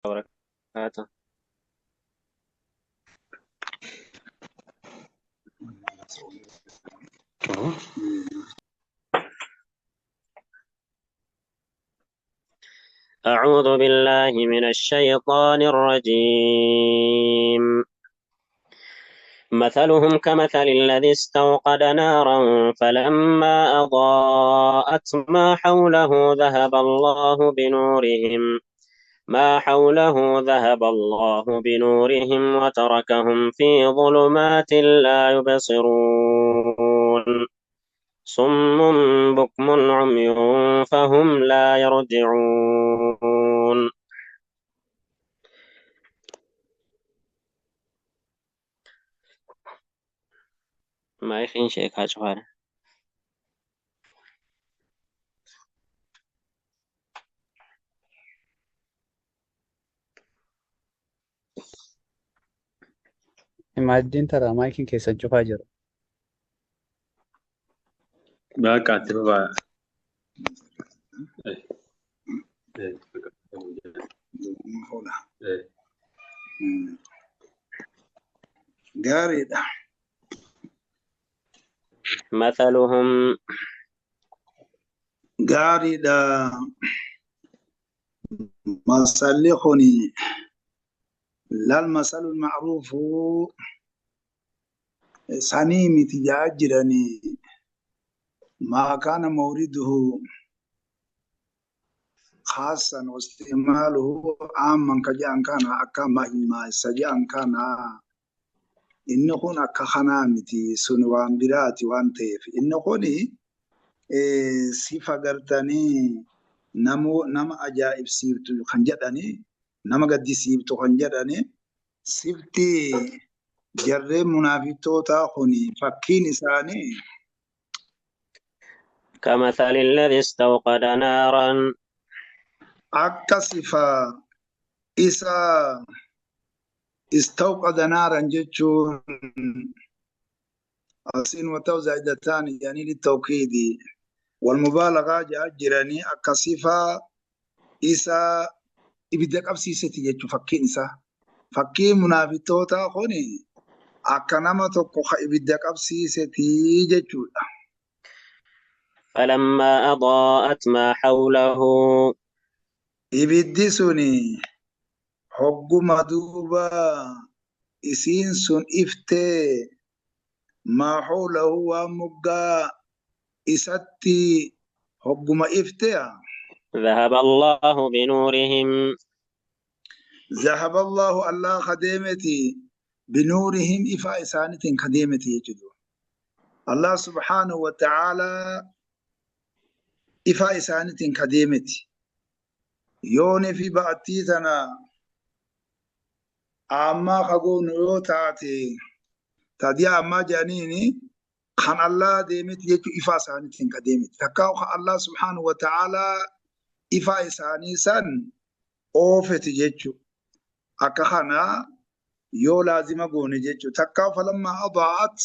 وبركاته. أعوذ بالله من الشيطان الرجيم. مثلهم كمثل الذي استوقد نارا فلما أضاءت ما حوله ذهب الله بنورهم وتركهم في ظلمات لا يبصرون صم بكم عمي فهم لا يرجعون. ما يخين شيء كاشفار. Imagine tara maikin keessa cufaa jiru. Bakka ati baba. Gaariidha. مثلهم Gaariidha. Masalli kuni lal masalul ma'ruufu sanii miti jaa jirani maa kaana mawriduhu khaasan wastimaaluhu amman ka ja'an kana akka mahimmaasa ja'an kana inni kun akka kanaa miti sun waan biraati waan ta'eef inni kuni sifa gartanii nama ajaa'ibsiiftu kan jedhani nama gaddisiiftu kan jedhani sifti jarreen munaafiqtoota kuni fakkiin isaanii كمثل الذي استوقد نارا akka sifa isa istawqada naaran jechuun asin wata'u zaidatan yani litawkidi والمبالغة جاء جيراني أكاسيفا إسا إبدا قبسيستي جيتشو فكين إسا فكين منافقوتا خوني أكنما توقع إبدا قبسيستي جيتشو فلما أضاءت ما حوله إبدي سوني حقو مدوبا إسين سن إفتي ما حوله ومقا إساتي حقو ما إفتي ذهب الله بنورهم ذهب الله خديمتي بنورهم إفا إسانة خديمتي يجدو الله سبحانه وتعالى إفا إسانة خديمتي يوني في بأتيتنا أما خقون يوتاتي تديا أما جانيني خان الله ديمتي يجو إفا إسانة خديمتي تكاو الله سبحانه وتعالى إفا إسانة سن أوفتي يجو أكخنا يو لازم أقول جيتشو تكا فلما أضاعت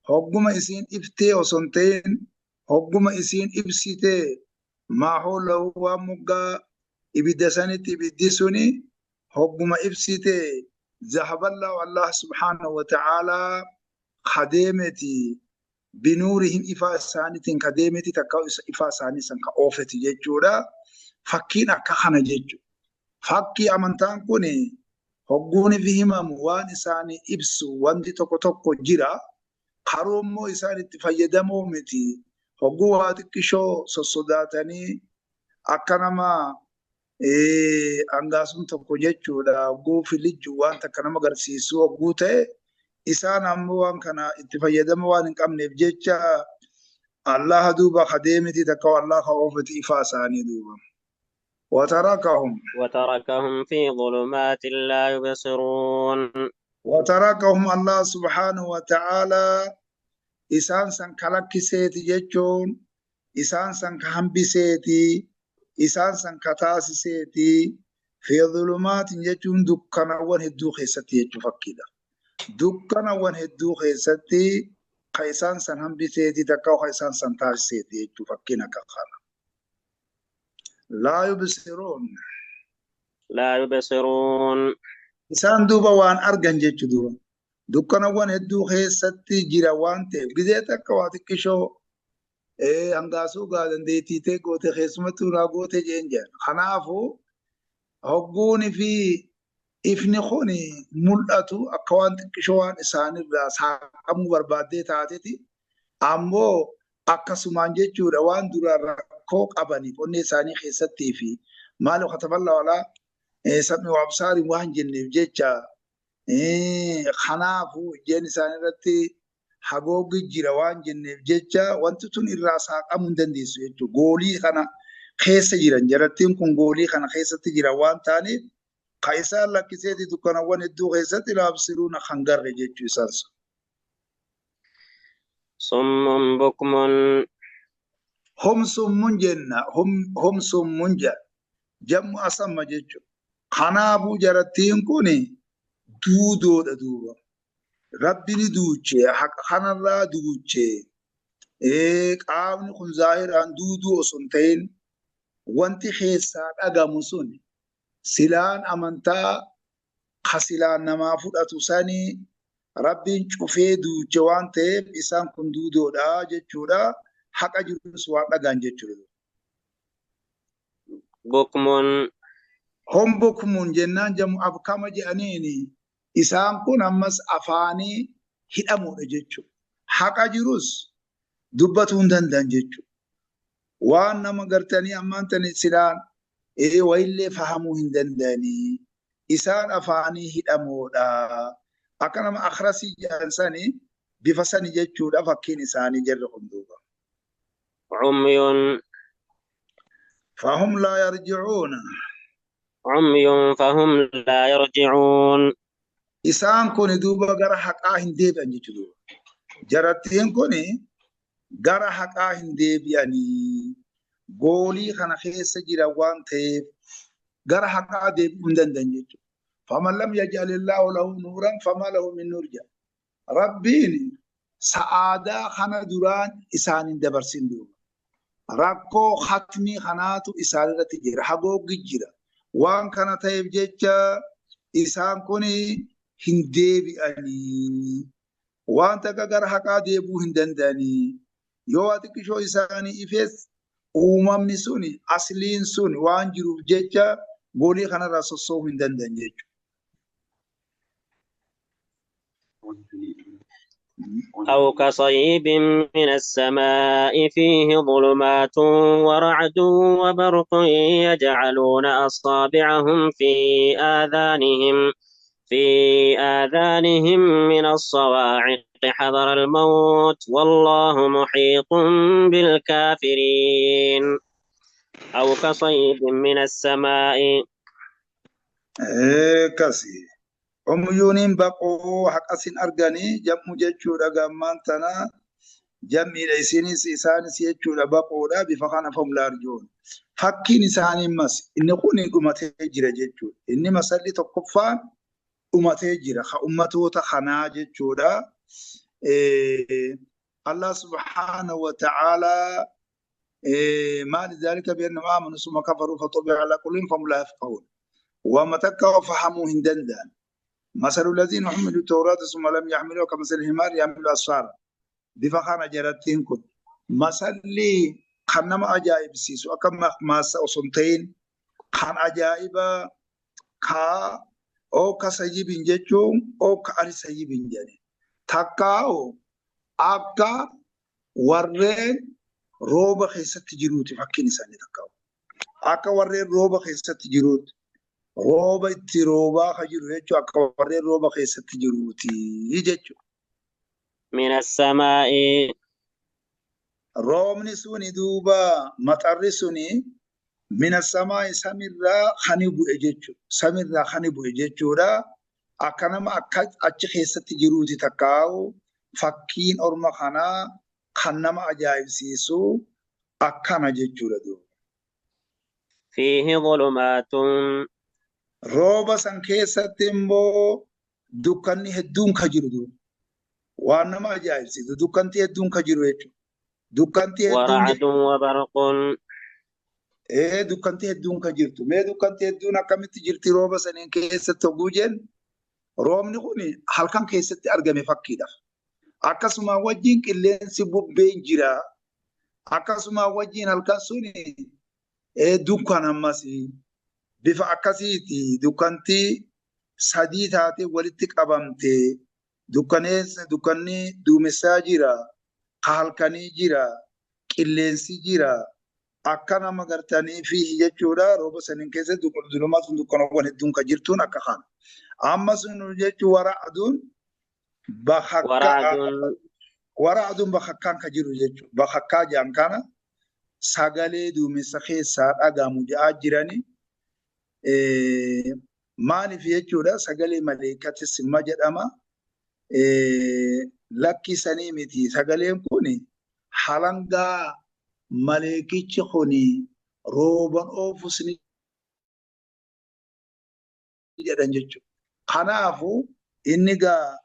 هقوم إسين إفتي وسنتين هقوم إسين إبسيتي ما حوله ومقا إبدسانتي إبدسوني هقوم إبسيتي ذهب الله سبحانه وتعالى خديمتي بنورهم إفا سانتي خديمتي تكا إفا سانتي سنكا أوفتي جيتشو دا فكين أكخنا جيتشو فكي أمنتان كوني hogguuni fi himamu waan isaanii ibsu wanti tokko tokko jira karoommoo isaan itti fayyadamoo miti hogguu waa xiqqishoo sossodaatanii akka nama angaasuun tokko jechuudha hogguu filijju waan takka nama agarsiisu hogguu ta'e isaan ammoo waan kana itti fayyadamoo waan hin qabneef jecha Allah duuba kadeemiti takka Allah ka oofati ifaa isaanii duuba. وتركهم في ظلمات لا يبصرون. وتركهم الله سبحانه وتعالى إسان سن كلاكي سيتي جيتشون إسان سن كهمبي سيتي إسان سن كتاسي سيتي في ظلمات جيتشون دكنا ونهدو خيستي جيتشو فكيدا دكنا ونهدو خيستي خيسان سن همبي سيتي تكاو خيسان سن تاسي سيتي جيتشو فكينا كخانا لا يبصرون لا يبصرون. isaan duuba waan argan jechuu duuba dukkanawwan hedduu keessatti jira waan ta'eef gizee takka waa xiqqishoo hangaasuu gaa dandeettii ta'e goote keessumattuu naa goote jeen jedhan kanaafuu hogguuni fi ifni kun mul'atu akka waan xiqqishoo waan isaanirraa saaqamuu barbaaddee taateti ammoo akkasumaan jechuudha waan duraan rakkoo qabaniif onnee isaanii keessattii fi maaliif kataballaa walaa sabni waabsaari waan jenneef jecha kanaafuu ijeen isaanii irratti hagooggi jira waan jenneef jecha wanti tun irraa saaqamuu hin dandeessu jechuudha. Goolii kana keessa jiran jarattiin kun goolii kana keessatti jira waan ta'aniif ka isaan lakkiseeti dukkanawwan hedduu keessatti laabsiruuna kan garre jechuu isaansu. صم بكم. Hum summun jenna hum summun jedha jammu asamma jechuudha. Kanaafuu jarattiin kun duudoodha duuba. Rabbini duuche haqa kanarraa duuche qaamni kun zaahiraan duuduu osoo hin ta'in wanti keessaa dhagamu sun silaan amantaa ka silaan namaa fudhatu sanii rabbiin cufee duuche waan ta'eef isaan kun duudoodha jechuudha. Haqa jirus waan dhagaan jechuudha. بكم. Hom bukmuun jennaan jamu abkama jedhaniini isaan kun ammas afaanii hidhamuudha jechuudha. Haqa jirus dubbatuu hin danda'an jechuudha. Waan nama gartanii ammaan tani silaan wayillee fahamuu hin danda'anii isaan afaanii hidhamuudha. Akka nama akhrasii jedhan sanii bifa sani jechuudha fakkiin isaanii jarri hunduuba. عمي. فهم لا يرجعون. عمي فهم لا يرجعون. Isaan kun duuba gara haqaa hin deebi'an jechuudha. Jarattiin kun gara haqaa hin deebi'anii goolii kana keessa jira waan ta'eef gara haqaa deebi'uu hin danda'an jechuudha. فمن لم يجعل الله له نورا فما له من نور جاء. ربين سعادة خنا دران إسان دبرسين دوبا. Rakkoo hatmii kanaatu isaan irratti jira. Hagooggi jira. Waan kana ta'eef jecha isaan kun hin deebi'anii. Waan takka gara haqaa deebi'uu hin danda'anii. Yoo xiqqishoo isaanii ifees uumamni suni asliin suni waan jiruuf jecha goolii kanarraa sosso'uu hin danda'an jechuudha. أو كصيب من السماء فيه ظلمات ورعد وبرق يجعلون أصابعهم في آذانهم من الصواعق حذر الموت والله محيط بالكافرين. أو كصيب من السماء. كسي عميون بقوا حق أسين أرغاني جمع جيشورا غامان تنا جمع ليسيني سيساني سيجورا بقوا بفقانا فهم لارجون فكين إساني مس إن قوني أمتي جيرا جيشور إني مسالي تقفان أمتي جيرا أمتو تخنا جيشورا الله سبحانه وتعالى ما لذلك بأنهم آمنوا ثم كفروا فطبع على قلوبهم فهم لا يفقهون وما تكوا فهموا هندندان مثل الذين حملوا التوراة ثم لم يحملوها كمثل الحمار يحمل أسفارا بفخانة جراتين كن مثل لي خنما أجائب سيسو أكما ماسا وسنتين خان أجائب كا أو كسيب جيجون أو كأري سيب جاني تكاو أكا ورين روبا خيسة تجروتي فكين ساني تكاو أكا ورين روبا خيسة تجروت روبا itti roobaa ka jiru jechuun akka warreen rooba keessatti jiruuti jechuudha. من السماء. Roobni suni duuba maxarri suni mina samaa samirraa hani bu'e jechuudha. Samirraa hani bu'e jechuudha. Akka nama akka achi keessatti jiruuti takkaa'u fakkiin orma kanaa kan nama ajaa'ibsiisu akkana jechuudha duuba. فيه ظلمات. Rooba san keessatti immoo dukkanni hedduun ka jiru waan nama ajaa'ibsiisu dukkanti hedduun ka jiru jechuudha. Dukkanti hedduun ورعد وبرق. dukkanti hedduun ka jirtu. Mee dukkanti hedduun akkamitti jirti rooba saniin keessatti hogguu jennu? Roobni kun halkan keessatti argame fakkiidha. Akkasuma wajjin qilleensi bubbeen jira. Akkasuma wajjin halkan sun dukkan ammas bifa akkasiiti. Dukkanti sadii taate walitti qabamte. Dukkanni duumessaa jira. Halkanii jira. Qilleensi jira. Akka nama gartanii fi jechuudha rooba saniin keessatti dukkanawwan hedduun ka jirtuun akka kana. Amma sun jechuun waraaduun bakakkaan ka jiru jechuudha. Bakakkaa jedhan kana sagalee duumessa keessaa dhagahamu jedhaa jirani. Maaliif jechuudha sagalee maleekatti simma jedhama. Lakkisanii miti sagaleen kun halangaa maleekichi kuni rooban oofus ni jedhan jechuudha. Kanaafu inni gaa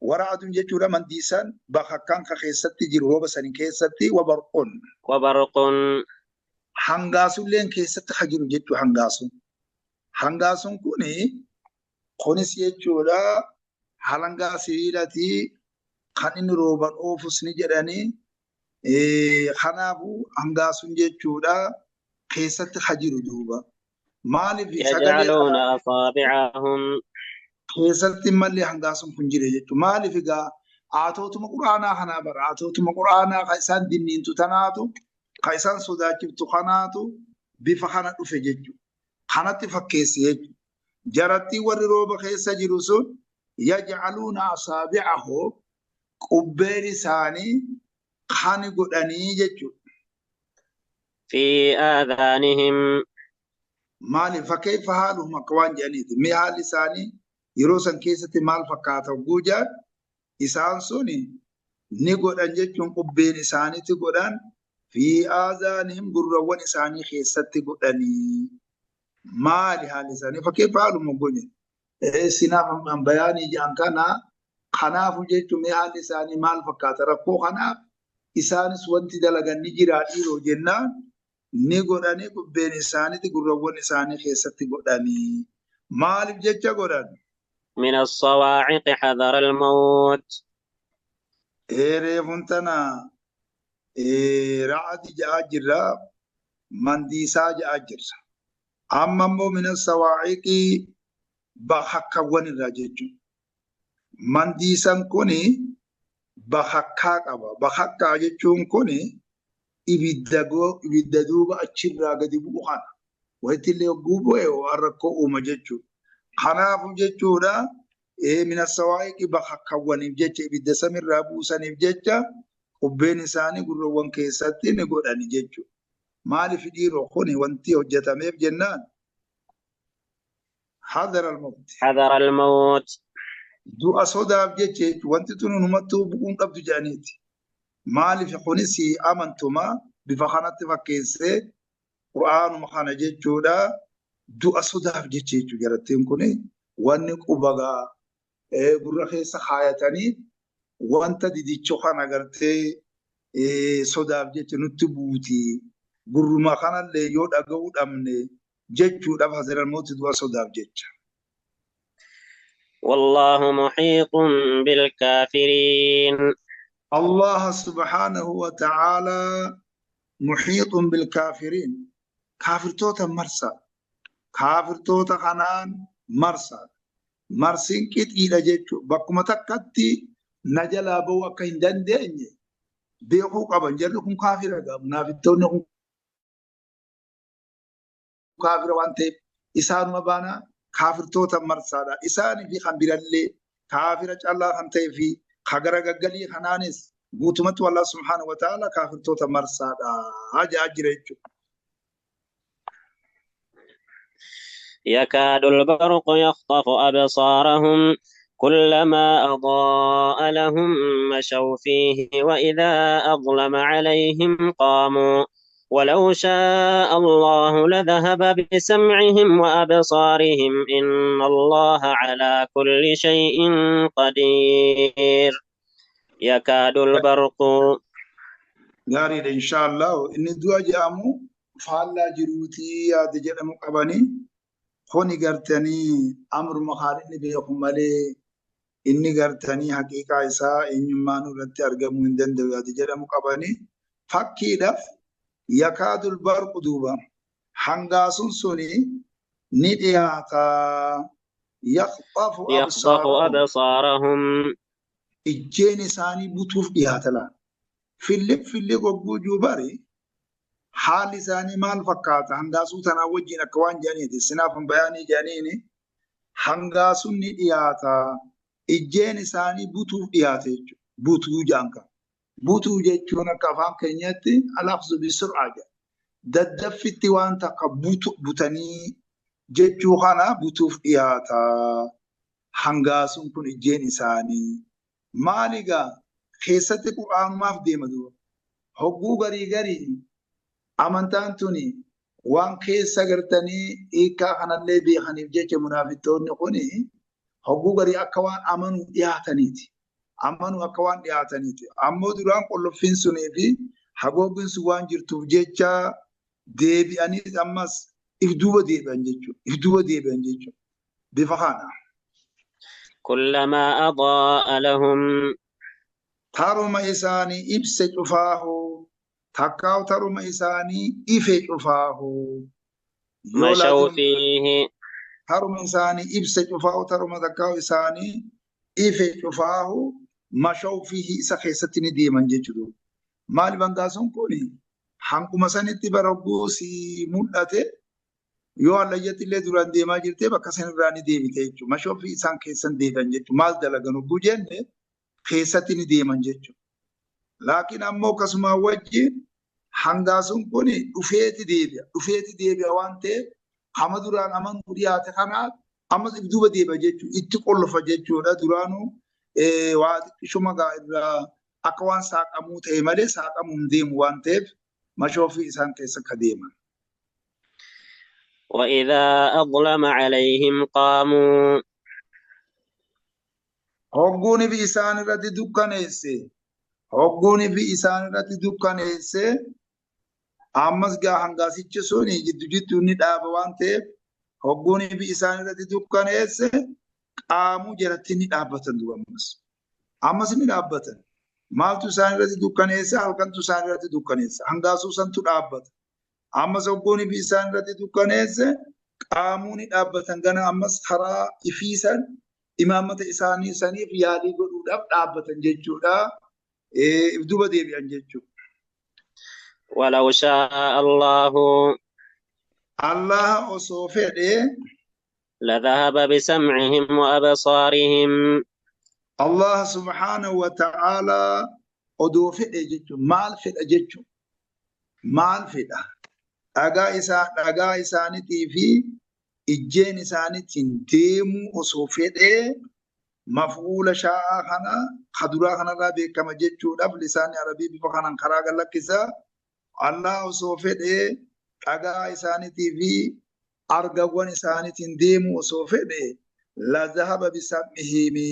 waraaduun jechuudha mandiisaan bakakkaan ka keessatti jiru rooba sanii keessatti wabarqoon hangaasulleen keessatti ka jiru jechuudha hangaasun. Hangaasun kunis jechuudha halangaa sibiilati kan inni rooban oofus ni jedhanii. Kanaafu hangaasun jechuudha keessatti ka jiru duuba. Maaliif yaj'aluuna asaabi'ahum keessatti mallee hangaasun kun jire jechuudha. Maaliif egaa aatootuma quraanaa kanaa bara aatootuma quraanaa ka isaan dinniintu tanaatu ka isaan sodaachiftu kanaatu bifa kana dhufe jechuudha. Kanatti fakkeesse jechuudha. Jaratti warri rooba keessa jiru sun yaj'aluuna asaabi'ahum qubbeen isaanii kan godhanii jechuudha. fi aadhaanihim maaliif fakkeeffa haaluhum akka waan jedhaniiti. Mee haalli isaanii yeroo san keessatti maal fakkaata hogguu jedhan isaan suni ni godhan jechuun qubbeen isaaniitti godhan fi aadhaanihim gurrawwan isaanii keessatti godhanii. Maali haalli isaanii fakkeeffa haaluma hogguu jedhan. Sinaaf bayaanii jedhan kanaafu jechuun mee haalli isaanii maal fakkaata rakkoo kanaaf isaanis wanti dalagan ni jiraa dhiiroo jennaan ni godhanii qubbeen isaaniitti gurrawwan isaanii keessatti godhanii. Maaliif jecha godhan? min as-sawaa'iqi hadara al-mawt Reefun tana ra'adi ja'aa jirra mandiisaa ja'aa jirra. Amma immoo min as-sawaa'iqi bakakkaawwan irraa jechuudha. Mandiisan kuni bakakkaa qaba. Bakakkaa jechuun kuni ibidda duuba achirraa gadi bu'u kana. Walitti illee hogguu bu'e waan rakkoo uuma jechuudha. Kanaafu jechuudha mina sawaa'iqi bakakkaawwaniif jecha ibidda samirraa buusaniif jecha qubbeen isaanii gurrawwan keessatti ni godhani jechuudha. Maaliif dhiiroo kuni wanti hojjetameef jennaan? Hadara al-mawt du'a sodaaf jecha wanti tun numattuu bu'uun qabdu jedhaniiti. Maaliif kunis amantuma bifa kanatti fakkeessee quraanuma kana jechuudha du'a sodaaf jecha jechuudha jarattiin kuni wanni qubagaa gurra keessa kaayatanii wanta didichoo kana gartee sodaaf jecha nutti buuti gurruma kanallee yoo dhaga'uu dhabne jechuudhaaf hadara al-mawt du'a sodaaf jecha. والله محيط بالكافرين الله سبحانه وتعالى محيط بالكافرين كافر توتا مرسى كافر توتا خنان مرسى مرسين كت إلى جيتشو بكما تكتي نجلا بو أكين دندني بيخو قبل جركم كافر منافقون كافر وانتي إسان مبانا كافر توتا مرسادا إساني في خنبيرالي كافر الله خنتي في خغرا غغلي خنانس غوتمت والله سبحانه وتعالى كافر توتا مرسادا حاجة أجريتشو يكاد البرق يخطف أبصارهم كلما أضاء لهم مشوا فيه وإذا أظلم عليهم قاموا ولو شاء الله لذهب بسمعهم وأبصارهم إن الله على كل شيء قدير يكاد البرق غاري إن شاء الله إن دوا جامو faallaa jiruutii yaada jedhamu qabanii kuni gartanii amruma haalinni beeku malee inni gartanii haqiiqaa isaa eenyummaan irratti argamuu hin danda'u yaada jedhamu qabanii fakkiidhaaf yakaadul barqu duuba hangaasuun suni ni dhiyaata yaqxafu أبصارهم ijjeen isaanii butuuf dhiyaata laa filli gogguu jubari haalli isaanii maal fakkaata hangaasuu tanaa wajjin akka waan jedhaniiti sinaaf bayaanii jedhaniini hangaasuun ni dhiyaata ijjeen isaanii butuuf dhiyaata jechuudha butuu jaanka butuu jechuun akka afaan keenyatti alafzu bisur'aa jedha daddaffitti waan takka butanii jechuu kana butuuf dhiyaata hangaasuun kun ijjeen isaanii maaligaa keessatti qur'aanumaaf deema duuba hogguu garii amantaan tuni waan keessa gartanii hiikaa kanallee beekaniif jecha munaafiqtoonni kuni hogguu garii akka waan amanuu dhiyaataniiti ammoo duraan qolloffiin sunii fi hagoogin sun waan jirtuuf jecha deebi'anii ammas if duuba deebi'an jechuudha bifa kana كلما أضاء لهم taruma isaanii ibse cufaahu takkaaw taruma isaanii ife cufaahu مشوا فيه taruma isaanii ibse cufaahu taruma takkaaw isaanii ife cufaahu mashaw fiihi isa keessatti ni deeman jechuudha maali bangaasuun kuni hanguma sanitti barabbuu si mul'ate yoo allayyatti illee duraan deemaa jirtee bakka sanirraa ni deebite jechuudha mashaw fiihi isaan keessan deebi'an jechuudha maal dalagan ogguu jenne keessatti ni deeman jechuudha. Laakiin ammoo akkasuma wajjin hangaasuun kun dhufeeti deebi'a waan ta'eef hama duraan amanuu dhiyaate kanaaf ammas duuba deebi'a jechuudha. Itti qollofa jechuudha. Duraanuu waa xiqqishuma irraa akka waan saaqamuu ta'e malee saaqamuu hin deemu waan ta'eef mashoofii isaan keessa akka deeman. وإذا أظلم عليهم قاموا Hogguuni fi isaan irratti dukkaneesse ammas gaa hangaasichi suni jiddu ni dhaaba waan ta'eef hogguuni fi isaan irratti dukkaneesse qaamuu jalatti ni dhaabbatan duuba ammas ni dhaabbatan maaltu isaan irratti dukkaneesse halkantu isaan irratti dukkaneesse hangaasuu santu dhaabbata ammas hogguuni fi isaan irratti dukkaneesse qaamuu ni dhaabbatan gana ammas karaa ifiisan imaamata isaanii saniif yaalii godhuudhaaf dhaabbatan jechuudha. Duuba deebi'an jechuudha. ولو شاء الله Allah osoo fedhe لذهب بسمعهم وأبصارهم Allah subhanahu wa ta'ala odoo fedhe jechuudha. Maal fedha? Dhagaa isaaniitii fi ijjeen isaaniitiin deemuu osoo fedhee maf'uula shaa'aa kana kaduraa kanarraa beekama jechuudhaaf lisaanni arabii bifa kanaan karaa galakkisaa Allah osoo fedhee dhagaa isaaniitii fi argawwan isaaniitiin deemuu osoo fedhee la zahaba bisam'ihimi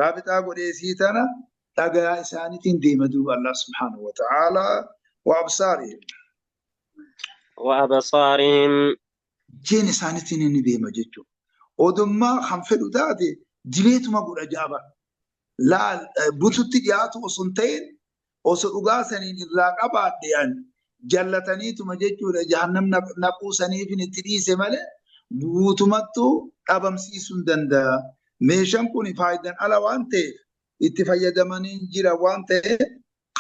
raabixaa godheesii tana dhagaa isaaniitiin deema duuba Allah subhanahu wa ta'ala wa وأبصارهم jeen isaaniitiin inni deema jechuudha. Odummaa kan fedhu taate dileetuma godha jaaba. Bututti dhiyaatu osoo hin ta'in osoo dhugaa saniin irraa qabaadhean jallataniituma jechuudha. Jahannam naquu saniif itti dhiise malee guutumattuu dhabamsiisuu hin danda'a. Meeshaan kun faayidaan ala waan ta'eef itti fayyadamanii jira waan ta'eef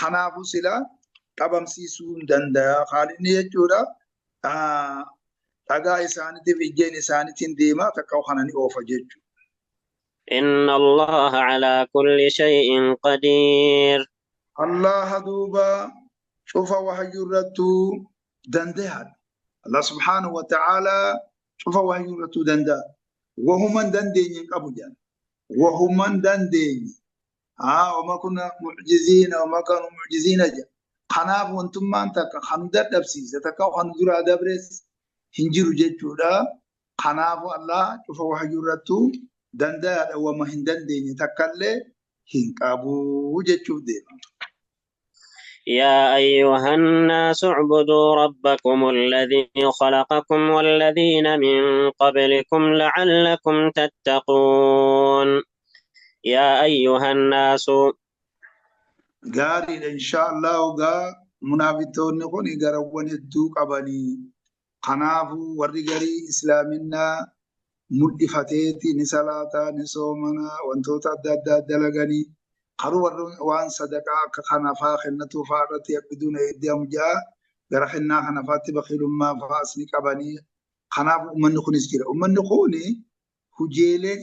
kanaafuu silaa dhabamsiisuu hin danda'a. Haalinni jechuudha. dhagaa isaaniitiif ijjeen isaaniitiin deemaa takka kana ni oofa jechuudha. إن الله على كل شيء قدير Allah duuba cufa wahayyurrattuu danda'a. Allah subhanahu wa ta'ala cufa wahayyurrattuu danda'a. Wahuman dandeenye hin qabu jedhan. Wahuman dandeenye. Wama kuna mucjiziina wama kanu mucjiziina jedha. Kanaaf wantummaan takka kan dadhabsiise takka kan duraa dabrees hin jiru jechuudha. Kanaafu Allah cufa wahayyurrattuu danda'a wama hin dandeenye takkallee hin qabu jechuuf deema. يا أيها الناس اعبدوا ربكم الذي خلقكم والذين من قبلكم لعلكم تتقون يا أيها الناس Gaariidha insha Allah ogaa munaafittoonni kun garawwan hedduu qabanii. Kanaafuu warri garii islaaminaa mul'ifateeti ni salaataa ni soomanaa wantoota adda addaa dalaganii haruu warri waan sadaqaa akka kanafaa kennatu fa'aa irratti yaqbiduuna eeddamu ja'a gara kennaa kanafaatti bakiilummaa fa'aas ni qabanii. Kanaaf uummanni kunis jira. Uummanni kuni hujeelee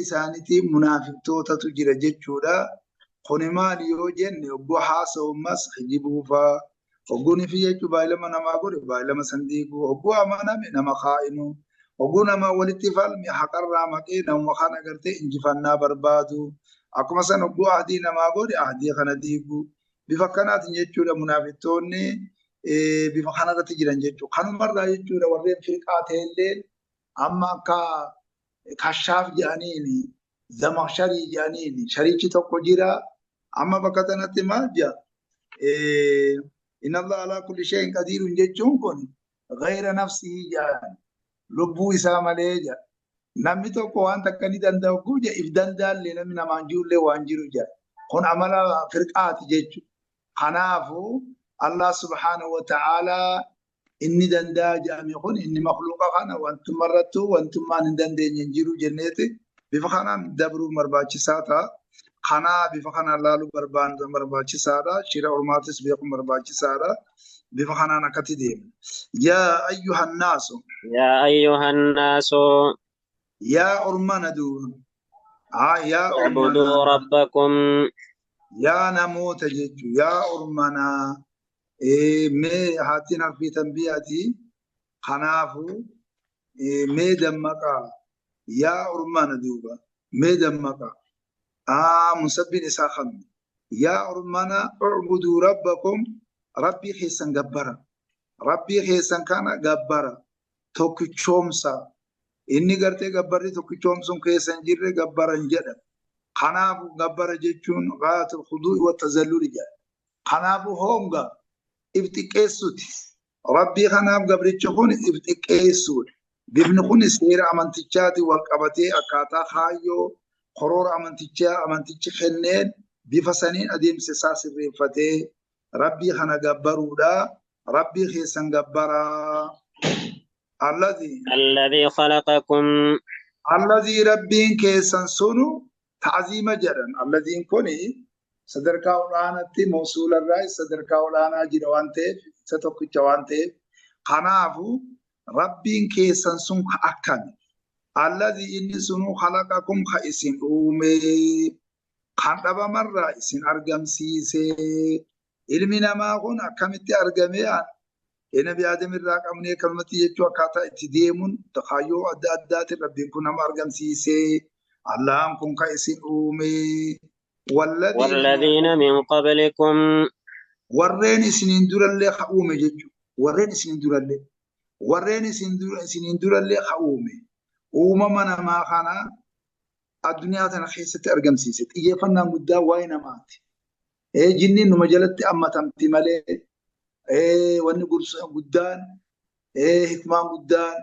isaaniitiif munaafiqtootatu jira jechuudha. Kuni maali yoo jenne ogguu haasa'ummas hijibuufaa ogguun fi jechuun baay'ilama namaa godhe baay'ilama sandiiguu ogguu amaname nama kaa'inu ogguu nama walitti falme haqarraa maqee nama kana gartee injifannaa barbaadu akkuma san ogguu ahdii namaa godhe ahdii kana diiguu bifa kanaatiin jechuudha munaafiqtoonni bifa kanarratti jiran jechuudha. Kanumarraa jechuudha warreen firqaa ta'ellee amma akka kashaaf jedhaniini zamaksharii jedhaniini shariichi tokko jira amma bakka sanatti maal jedha inna Allah ala kulli shay'in qadirun jechuun kun ghayra nafsihi jedhan lubbuu isaa malee jedha namni tokko waan takka ni danda'u guje if dandaallee namni namaan jirullee waan jiru jedha kun amala firqaati jechuudha. Kanaafuu Allah subhanahu wa ta'ala inni danda'a jedhame kun inni makhluuqa kana wantumarrattu wantummaan hin dandeenye hin jiru jenneeti bifa kanaan dabruu barbaachisaa ta'a. Kanaa bifa kanaan laaluu barbaachisaadha. Shira ormaatis beekuun barbaachisaadha. Bifa kanaan akkatti deemna. Yaa ayyuhan naasu. يا أيها الناس Yaa ormana duuba. Yaa اعبدوا ormana. ربكم Yaa namoota jechuun yaa ormanaa. Mee haatiin harfii tanbiyaati. Kanaafuu mee dammaqaa. Yaa ormana duuba. Mee dammaqaa. Musabbin isaa khamni. Yaa ormana ucbuduu rabbakum rabbii keessan gabbara. Rabbii keessan kana gabbara. Tokkichoomsa. Inni gartee gabbarri tokkichoomsuun keessan jirre gabbaran jedha. Kanaafu gabbara jechuun gaayatul khuduu'i wa tazalluli jedha. Kanaafu honga iftiqqeessuti. Rabbii kanaaf gabrichi kun iftiqqeessuudha. Bifni kun seera amantichaati wal qabatee akkaataa kaayyoo koroora amantichi kenneen bifa saniin adeemsa isaa sirreeffatee rabbii kana gabbaruudha. Rabbii keessan gabbaraa. الذي خلقكم Alladhii rabbiin keessan sunu ta'ziima jedhan. Alladhiin kuni sadarkaa olaanaatti mawsuularraa sadarkaa olaanaa jira waan ta'eef isa tokkicha waan ta'eef kanaafu rabbiin keessan sun akkami. Alladhii inni sunu khalaqakum ka isin uume kan dhabamarraa isin argamsiise. Ilmi namaa kun akkamitti argame Nabi Adam irraa qabnee kalmatti jechuu akkaataa itti deemuun takaayyoo adda addaatiin rabbiin kun nama argamsiise. Allahan kun ka isin uume. والذين من قبلكم Warreen isiniin durallee ka uume jechuudha. Warreen isiniin durallee ka uume. Uumama namaa kana addunyaa tana keessatti argamsiise. Xiyyeeffannaan guddaa waa'ee namaati. Jinniin numa jalatti ammatamti malee wanni gursa guddaan hikmaan guddaan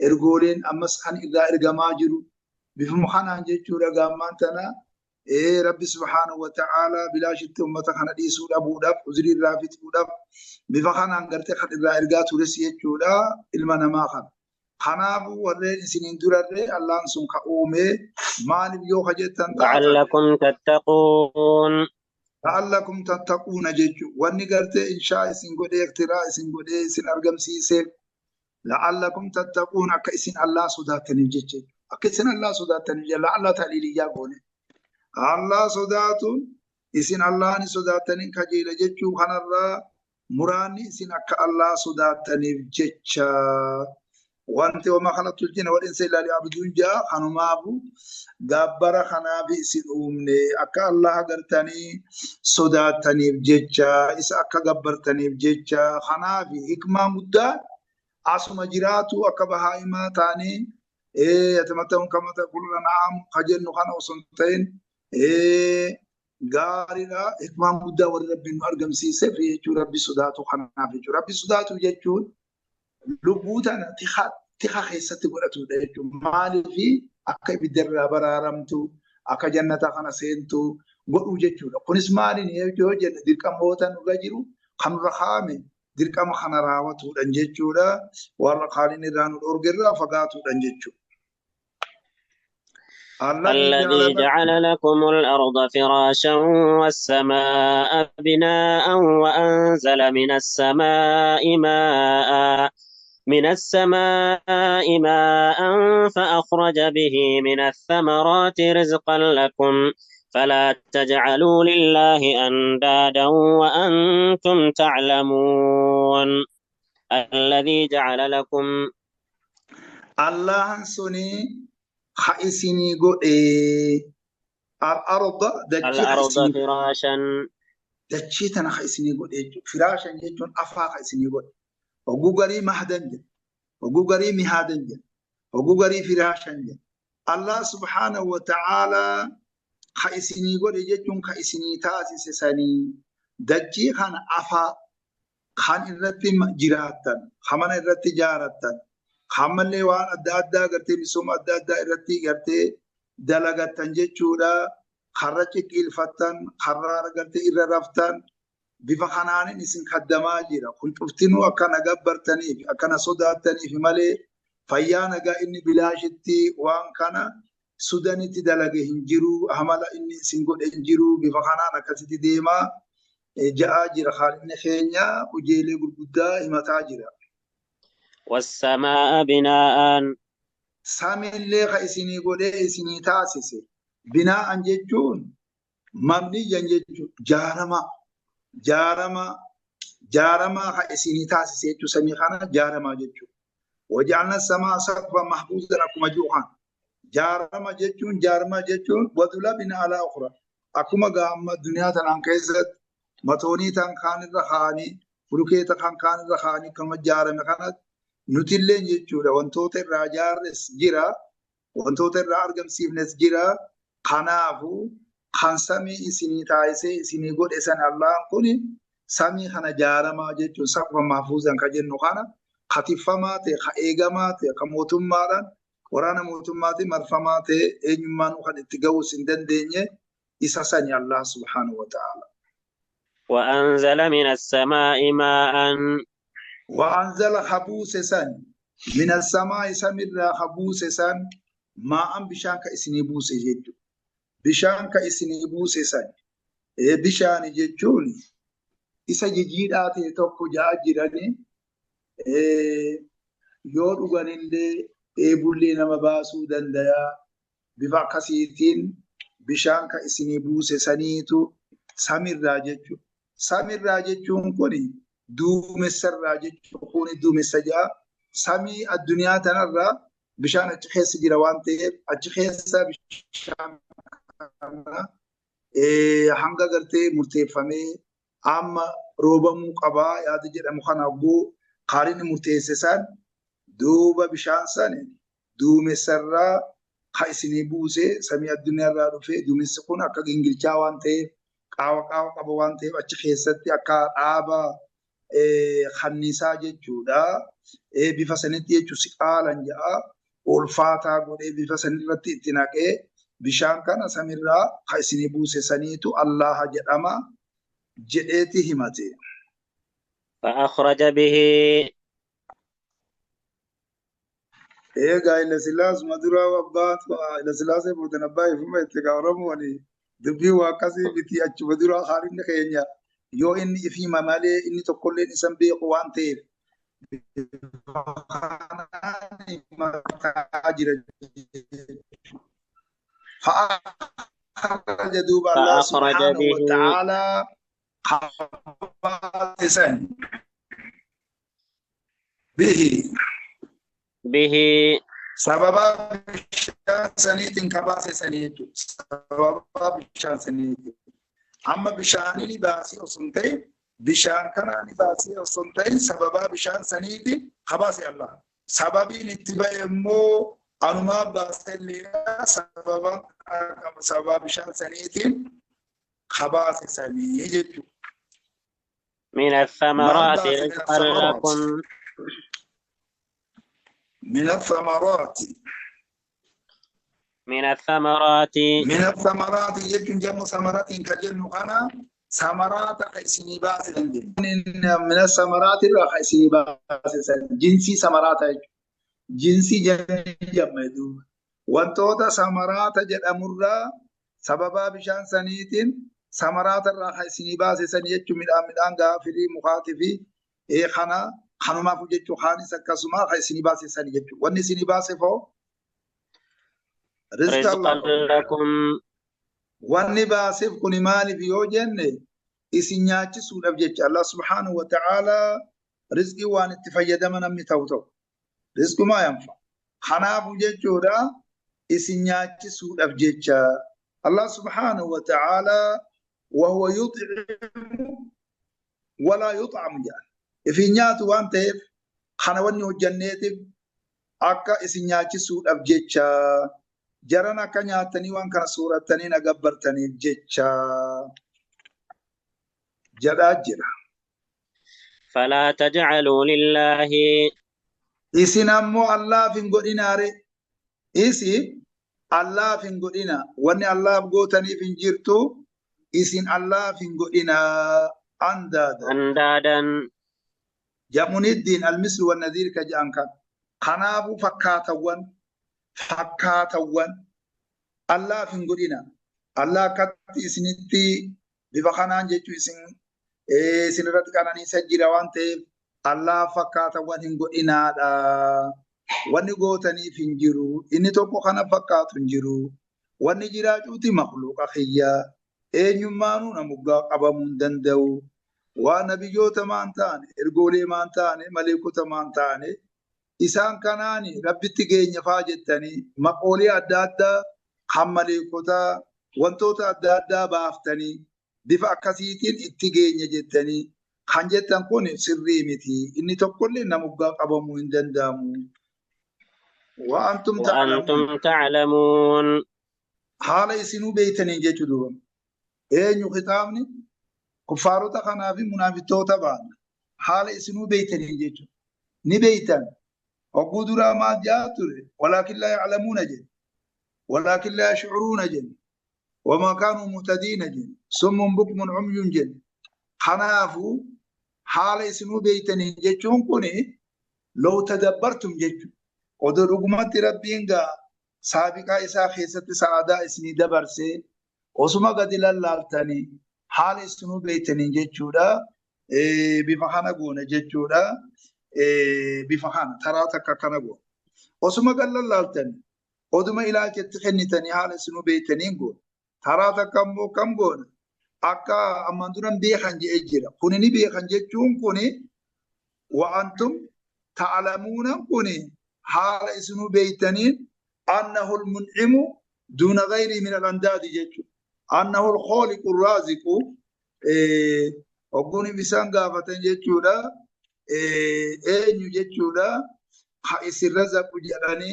ergooleen ammas kan irraa ergamaa jiru bifuma kanaan jechuudha gaammaan tana rabbi subhaanahu wa ta'aalaa bilaashitti ummata kana dhiisuu dhabuudhaaf uzrii irraa fixuudhaaf bifa kanaan gartee kan irraa ergaa tures jechuudha ilma namaa kana. Kanaafuu warreen isiniin durarree Allahan sun ka uume maaliif yoo ka jettan لعلكم تتقون لعلكم تتقون جيجو واني قرتي إن شاء إسن قدي اختراء إسن قدي إسن أرقم سيسي لعلكم تتقون أكا إسن الله صداتني جيجو أكا إسن الله صداتني جيجو لعل تعليلي يقولي الله صداتون إسن الله صداتني كجيل جيجو خنرا مراني إسن أكا الله صداتني جيجو وانت وما خلقت الجن والإنس إلا ليعبدون جاء خنمابو gabbara kanaaf isin uumne akka Allah agartanii sodaataniif jecha isa akka gabbartaniif jecha kanaaf hikmaa guddaa asuma jiraatu akka bahaa'imaa taanii yatamatta'uun kama ta'kuluna na'am kajennu kana osoo hin ta'in gaariidha hikmaan guddaa warri rabbiin nu argamsiise fi jechuun rabbi sodaatu kanaaf jechuudha. Rabbi sodaatu jechuun lubbuu tana tiqa keessatti godhatudha jechuudha. Maaliif akka ibiddarraa baraaramtu akka jannata kana seentu godhuu jechuudha. Kunis maaliin yoo jenne dirqamoota nurra jiru kan nurra kaa'ame dirqama kana raawwatuudhaan jechuudha. Warra qaaliin irraa nu dhorgerraa fagaatuudhaan jechuudha. الذي جعل لكم الأرض فراشا والسماء بناء وأنزل من السماء ماء فأخرج به من الثمرات رزقا لكم فلا تجعلوا لله أندادا وأنتم تعلمون الذي جعل لكم الله سني خائسني قد الأرض فراشا دجيتنا خائسني قد فراشا جيتون أفا خائسني قد وغوغري مهدن وغوغري مهادن وغوغري فراشن الله سبحانه وتعالى خايسني غوري جون خايسني تاسس سني دجي خان افا خان الرتي جراتن خمن الرتي جارتن خمن لي وان ادا غرتي بسوم ادا الرتي غرتي دلغتن جچودا خرچ قيل فتن خرار غرتي الرفتن bifa kanaanin isin kaddamaa jira kun cuftinuu akka nagabbartaniif akka na sodaattaniif malee fayyaa nagaa inni bilaashitti waan kana sudanitti dalage hin jiru amala inni isin godhe hin jiru bifa kanaan akkasitti deemaa ja'aa jira haalinni keenya ujeelee gurguddaa himataa jira. والسماء بناء samillee ka isinii godhee isinii taasise binaa'an jechuun mabniyyan jechuun جارما خائسيني تاسسي جو سمي خانا جارما جيتشو وجعلنا السماء سقفا محفوظا اكما جوخان جارما جيتشون وذلبنا على اخرى اكما غام الدنيا تنان كيزت متوني تان خان الرخاني فروكيتا خان الرخاني كما جارما خانت نوتيلين جيتشو وانتوت الراجارس جيرا وانتوت الرارغم سيفنس جيرا خنافو خان سمي اسيني تايسي اسيني قد اسان الله قولي سمي خانا جارما جيتو سقفا محفوظا كجنو خانا خطفماتي خائقماتي خموتمارا ورانا موتماتي مرفماتي اينمان خان اتقاو سندن ديني اساساني الله سبحانه وتعالى وأنزل من السماء ماء وأنزل خبوسا من السماء سمر خبوسا ماء بشانك اسيني بوسي جيتو bishaan ka isinii buuse san bishaan jechuun isa jijjiidhaa ta'e tokko ja'a jirani yoo dhuganillee dheebullee nama baasuu danda'a bifa akkasiitiin bishaan ka isinii buuse saniitu samirraa jechuudha. Samirraa jechuun kuni duumessarraa jechuudha. Kuni duumessa ja'a samii addunyaa tanarraa bishaan achi keessa jira waan ta'eef achi keessa bishaan hanga gartee murteeffamee amma roobamuu qabaa yaada jedhamu kana abboo qaaliin murteesse san duuba bishaan san duumessarraa ka isinii buuse samii addunyaarraa dhufee duumessi kun akka gingilchaa waan ta'eef qaawa qaba waan ta'eef achi keessatti akka dhaaba kanniisaa jechuudha. Bifa sanitti jechuun si qaalan ja'a ulfaataa godhee bifa sanirratti itti naqee bishaan kana samirraa ka isinii buuse saniitu Allah jedhama jedheeti himate. فأخرج به eegaa ila silaas maduraa wabbaat ila silaasee booda nabbaa ifuma itti gaafaramu wani dubbii waa akkasii miti achi maduraa haalinni keenya yoo inni ifima malee inni tokkolleen isan beeku waan ta'eef فأخرج دوب الله سبحانه وتعالى خبائثا به سبب سنيت كباس سنيت سبب بشان سنيت أما بشان لباسي وسنتي بشان كان لباسي وسنتي سبب بشان سنيت خباس الله سببي نتبع مو أنما باس اللي سبب بشان سنيت خباث سني يجتو من ما الثمرات الباس من رزقا الثمرات لكم من الثمرات من الثمرات من الثمرات يجتو جمع ثمرات كجنو أنا ثمرات خيسني باس من الثمرات خيسني باس جنسي ثمرات جنسي جمدو وانتوتا ثمرات جد أمرا سببا بشان سنيتين ثمرات خيسني باس سنيتو من غافري مخاطفي إيه خنا ما فوجتو خاني سكسما خيسني باس سنيتو واني سني باس فو رزق رزقا الله لكم wanni baasif kun maaliif yoo jenne isin nyaachisuudhaaf jecha Allah subhanahu wa ta'ala rizqii waan itti fayyadama namni ta'u rizqumaa yanfa kanaafu jechuudha isin nyaachisuudhaaf jecha Allah subhanahu wa ta'ala wa huwa yut'imu wala yut'amu jaa ifi nyaatu waan ta'eef kana wanni hojjanneetiif akka isin nyaachisuudhaaf jecha jaran akka nyaatanii waan kana sooratanii nagabbartaniif jecha jedhaa jira. فلا تجعلوا لله Isin ammoo Allaaf hin godhinaare. Isin Allaaf hin godhina. Wanni Allaaf gootaniif hin jirtu isin Allaaf hin godhinaa andaada. أندادا Jamuniddiin almislu wan nadhiir ka jedhan kan. Kanaafuu fakkaatawwan Allaaf hin godhina. Allah akkatti isinitti bifa kanaan jechuu isin irratti qananiisa jira waan ta'eef Allah fakkaatawwan hin godhinaadha. Wanni gootaniif hin jiru. Inni tokko kana fakkaatu hin jiru. Wanni jiraachuuti makhluuqa kiyyaa. Eenyummaanuu namuggaa qabamuu hin danda'u. Waan nabiyyoota maan taane, ergoolee maan taane, maleekota maan taane isaan kanaani rabbitti geenya faa jettanii maqoolee adda addaa kan maleekotaa wantoota adda addaa baaftanii bifa akkasiitiin itti geenya jettanii kan jettan kun sirrii miti. Inni tokkollee namuggaa qabamuu hin danda'amu. وأنتم تعلمون حال إسنو بيتنين جيتشدون أين خطابني كفارو تخنا في منافقتو تبان حال إسنو بيتنين جيتشو نبيتن وقدرا ما جاتر ولكن لا يعلمون جن ولكن لا يشعرون جن وما كانوا مهتدين جن صم بكم عمي جن خنافو حال إسنو بيتنين جيتشون كوني لو تدبرتم جيتشو odoo dhugumatti rabbiin gaa saabiqaa isaa keessatti sa'aadaa isinii dabarsee osuma gadi lallaaltanii haala isinuu beeytaniin jechuudha. Bifa kana goona jechuudha. Bifa kana taraa takka kana goona. Osuma gadi lallaaltanii oduma ilaalchetti kennitanii haala isinuu beeytaniin goona. Taraa takka immoo kam goona? Akka ammaan duran beekan jedhee jira. Kuni ni beekan jechuun kuni wa'antum ta'alamuuna kuni حال اسمه بيتنين أنه المنعم دون غيره من الأنداد جيتشو أنه الخالق الرازق وقوني بسان قافتن جيتشو لا أين جيتشو لا خائس الرزق جداني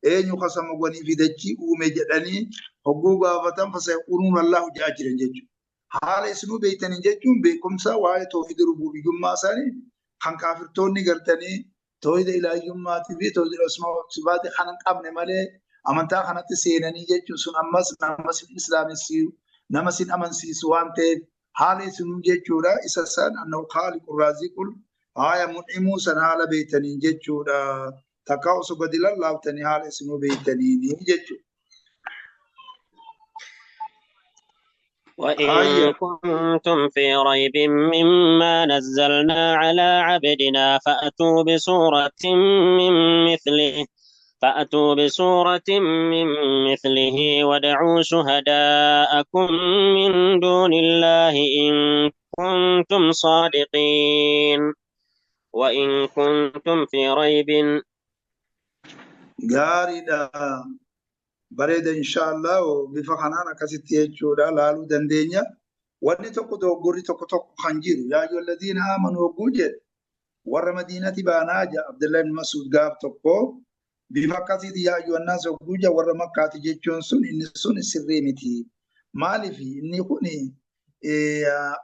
أين خصم وقوني في دجي أومي جداني وقو قافتن فسيقولون الله جاجر جيتشو حال اسمه بيتنين جيتشو بيكم سواء توحيد ربوبي جمع ساني خان كافرتوني قرتني توحيد إلهيوماتي في توحيد الأسماء والصفات خانن قبل مالي أمانتا خانت سيناني جيتشو سن نمس الإسلام السيو نمس أمن سيسوان تيب حالي سنو جيتشو را إساسان أنه خالق الرازق آية منعمو سن حال بيتنين جيتشو را تقاوسو قدل الله تني حالي سنو بيتنين جيتشو وإن كنتم في ريب مما نزلنا على عبدنا فأتوا بسورة من مثله وادعوا شهداءكم من دون الله إن كنتم صادقين وإن كنتم في ريب غاريدا بريد إن شاء الله بفخنانا كسيتي جودا لالو دندنيا وني توكو دوغوري توكو خنجير يا أيها الذين آمنوا وجد ور مدينة باناجا عبد الله بن مسعود غاب توكو بفكاسيتي يا أيها الناس وجد ور مكة تجيتشون سن إن سن سريمتي مالي في إني كوني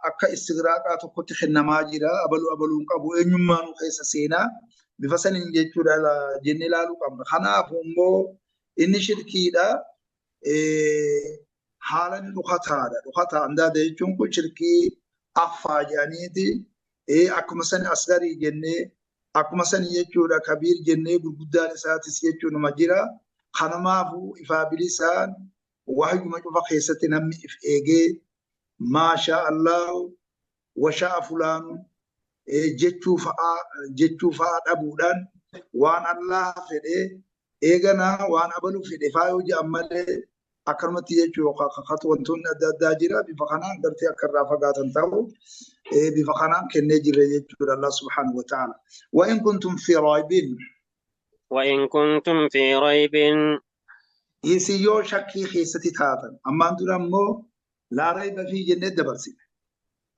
akka istigraaqaa tokkotti kennamaa jira abaluun qabu eenyummaan keessa seenaa bifa saniin jechuudha jennee ilaaluu qabna. Kanaafuu immoo inni shirkiidha haala ni dhukataadha. Dhukataa handaada jechuun kun shirkii affaa jedhaniiti akkuma sani asgarii jennee akkuma sani jechuudha kabiir jennee gurguddaan isaatis jechuun nama jira. Kanamaafuu ifaa bilisaan wahyuma cufa keessatti namni if eegee maasha Allah washaa fulaanu jechuu fa'aa dhabuudhaan waan Allah fedhee eeganaa waan abalu fedhe fa'aa yoo jedhan malee akkanumatti jechuu kakatu wantoonni adda addaa jira bifa kanaan gartee akka irraa fagaatan ta'u bifa kanaan kennee jirre jechuudha Allah subhanahu wa ta'ala. Wa in kuntum fi raybin isiyyoo shakkii keessatti taatan ammaan dura immoo laa rayba fi jennee dabarsine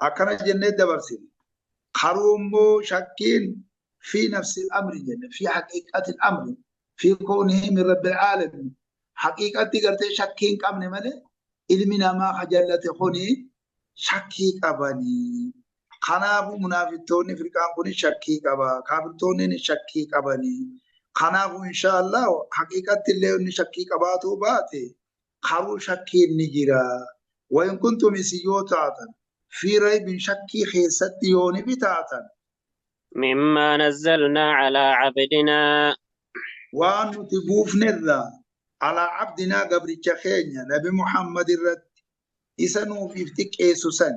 akkana jennee dabarsine haruu immoo shakkiin fi nafsi amri jenne fi haqiiqati amri fi koonihi min rabbil alamin haqiiqatti gartee shakkiin qabne malee ilmi namaa hajallate kuni shakkii qabanii. Kanaafuu munaafiqtoonni firqaan kun shakkii qaba kaafirtoonni shakkii qabanii. Kanaafuu inshallah haqiiqatti illee inni shakkii qabaatu baate haruu shakkiin ni jira. Wa in kuntum isiyyoo taatan fi raybin shakkii keessatti yooni bitaatan مما نزلنا على عبدنا waan nuti buufnerra ala abdinaa gabricha keenya nabi Muhammad irratti isa nuuf iftiqeessu san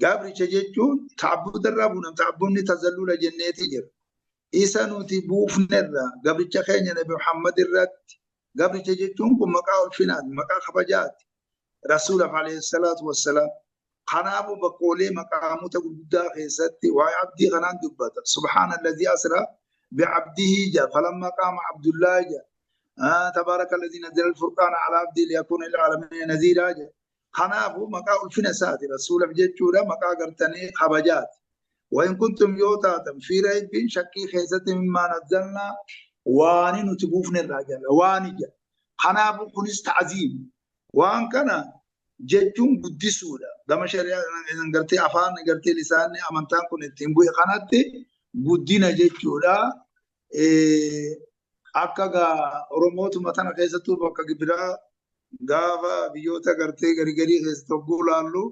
gabricha jechuun ta'abbudarraa buunam ta'abbunni tazallula jenneeti jira. Isa nuti buufnerra gabricha keenya nabi Muhammad irratti gabricha jechuun kun maqaa ulfinaati maqaa kabajaati rasuulaaf alayhi salaatu wassalaam. Kanaafuu bakkoolee maqaamoota gurguddaa keessatti waa'ee abdii kanaan dubbata subhaana alladhii asraa bi'abdihi jaa falammaa qaama abdullaahi jaa tabaaraka alladhii nazzala al-furqaana alaa abdii liyakuuna lil'aalamiina nadhiiraa jaa. Kanaafuu maqaa ulfina isaati rasuulaaf jechuudha maqaa gartanii kabajaati. Wa in kuntum yoo taatan fi raybin shakkii keessatti mimmaa nazzalnaa waani nuti buufnerraa jala waani jaa. Kanaafuu kunis ta'aziim waan kana jechuun guddisuudha. Gama shari'aa gartee afaan gartee lisaanni amantaan kun ittiin bu'e kanatti guddina jechuudha. Akka Oromootuma tana keessattuu bakka biraa gaafa biyyoota gartee garigarii keessatti hogguu laallu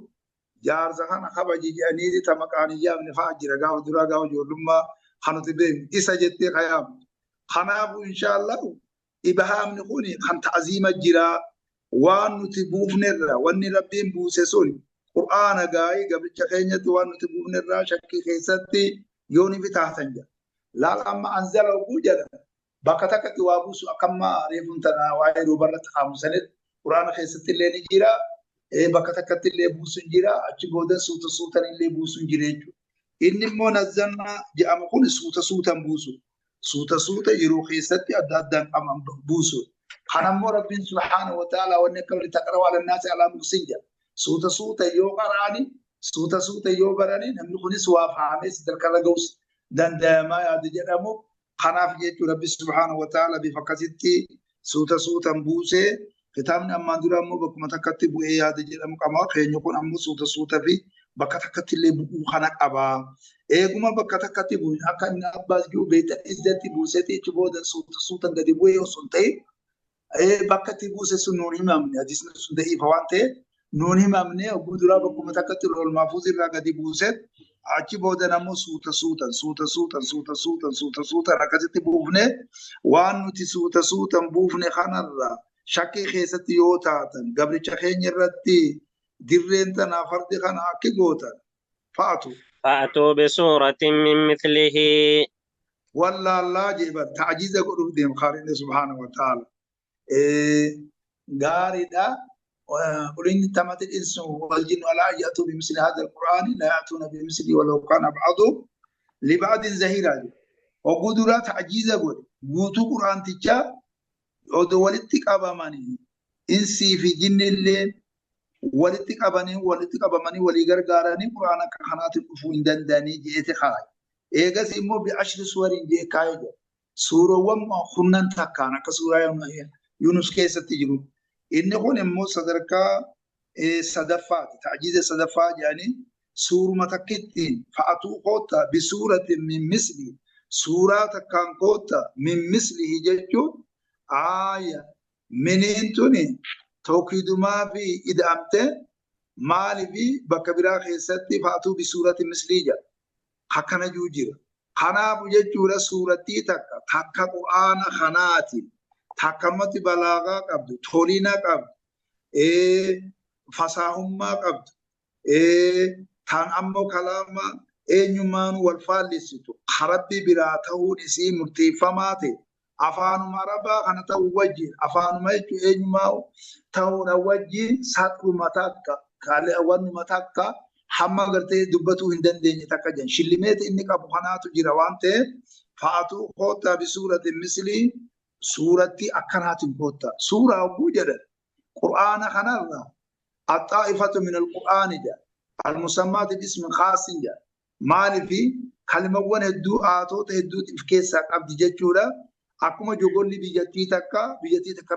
jaarsa kana kabaji jedhanii ta maqaan iyyaafne fa'aa jira gaafa duraa gaafa ijoollummaa kanuti beeknu isa jettee kayaamu. Kanaafuu inshallah ibahaamni kun kan ta'aziima jira. Waan nuti buufnerra wanni rabbiin buuse sun qur'aana gaa'ii gabricha keenyatti waan nuti buufnerra shakkii keessatti yooni bitaatan jira. Laal amma anzala oguu jedha bakka takkatti waa buusu akkamma reefuun tana waa'ee roobarratti qaamusanitti qur'aana keessatti illee ni jira. Bakka takkatti illee buusuun jira achi booda suutan illee buusuun jira jechuudha. Inni immoo nazzalna jedhamu kun suutan buusu. Suuta yeroo keessatti adda addaan qaban buusu. Kanammoo rabbiin subhaanahu wa ta'ala wanni akka walitti taqraa'u ala naasi alaa muksin jedha. Suuta yoo qaraani suuta yoo barani namni kunis waa fahamee sadarkaa ga'uus danda'amaa yaada jedhamu. Kanaaf jechuudha rabbi subhaanahu wa ta'ala bifa akkasitti suutan buusee kitaabni ammaan dura ammoo bakkuma takkatti bu'ee yaada jedhamu qaba. Keenya kun ammoo suuta fi bakka takkatti illee bu'uu kana qaba. Eeguma bakka takkatti bu'u akka inni abbaas jiru beektan izzatti buuseeti jechuun booda suutan gadi bu'ee osoo hin ta'in bakka itti buuse sun nuun himamne hadiisni sun da'iifa waan ta'eef nuun himamne ogguu duraa bakkuma takkatti lool maafuus irraa gadi buuseet achi booda nammoo suutan akkasitti buufne waan nuti suutan buufne kanarra shakkii keessatti yoo taatan gabricha keenya irratti dirreen tanaa fardi kana akki gootan fa'atu. فأتوا بسورة من مثله والله جيبا تعجيز قلوب ديم خارين سبحانه وتعالى غاردا قلن تمت الإنس والجن ولا يأتوا بمثل هذا القرآن لا يأتون بمثله ولو كان بعضهم لبعض زهيرا وقدرات تعجيز قل قوتو قرآن تجا ودولتك أباماني إنسي في جن الليل ولتك أباماني وليغرغاراني قرآن كخانات الأفوين دنداني جيت خاي إيغاز إمو بعشر سور جي كايدا سورة وما خنن تكانا كسورة يونس كيسة تجرو إنه هون إمو صدركا صدفات تعجيز صدفات يعني سورة متكتين فأتوا قوتا بسورة من مثله سورة كان قوتا من مثله ججو آية منين توني توكيد ما في إدامته مالي في بكبرا خيستي فأتوا بسورة مثلية حكنا جوجير خنا بججورة سورة تكا قرآن خناتي تكمت بلاغا قبض تولينا قبض فصاحما قبض تان أمو كلاما نيمان والفالسيتو خربي براته نسي مرتفماتي أفانو مربا خنا توجه أفانو ما يجو نيماو تاون وجه ساتو متاكا قال أول متاكا حما قرتي دبتو هندن ديني تكجن شلميت إنك أبو خناتو جروانته فاتو خوتا بسورة مثلي سورة أكنات خوتا سورة أبو جدل قرآن خنالنا الطائفة من القرآن جاء المسمات باسم خاص جاء مالي في كلمة ونهدو آتو تهدو تفكيسا قبض ججورا أكما جوغول لي بيجتي تكا